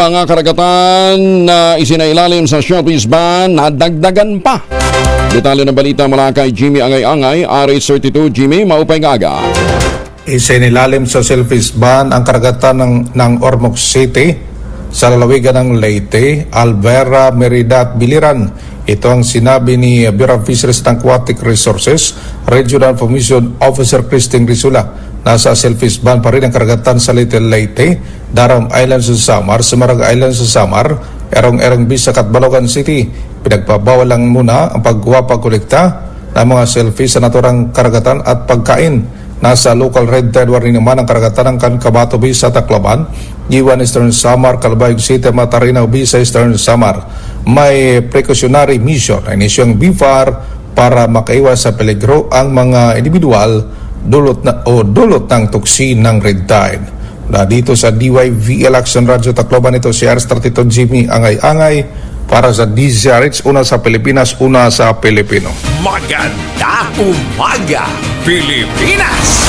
mga karagatan na isinailalim sa showbiz ban na dagdagan pa. Detalye ng balita mula kay Jimmy Angay-Angay, RH32. Jimmy, maupay gaga. Isinilalim sa shellfish ban ang karagatan ng Ormoc City sa lalawigan ng Leyte, Alvera, Merida at Biliran. Ito ang sinabi ni Bureau of Fisheries and Aquatic Resources Regional Commission Officer Christine Rizula. Nasa shellfish ban pa rin ang karagatan sa Little Leyte, Daram Island sa Samar, Samarag Island sa Samar, Erong-Erong Bisak at Balogan City. Pinagpabawal lang muna ang pagkuha-pagkolekta ng mga shellfish sa naturang karagatan at pagkain. Nasa local red tide warning naman ang karagatan ng Cancabato Bay sa Tacloban, Giwan Eastern Samar, Calbayog City, Matarinaw Bay sa Eastern Samar. May precautionary mission na inisyong BFAR para makaiwas sa peligro ang mga individual dulot ng tuksin ng red tide. Na dito sa DYVL Action Radio Tacloban, ito si RH32 Jimmy Angay-Angay para sa DZRH, una sa Pilipinas, una sa Pilipino. Magandang umaga, Pilipinas!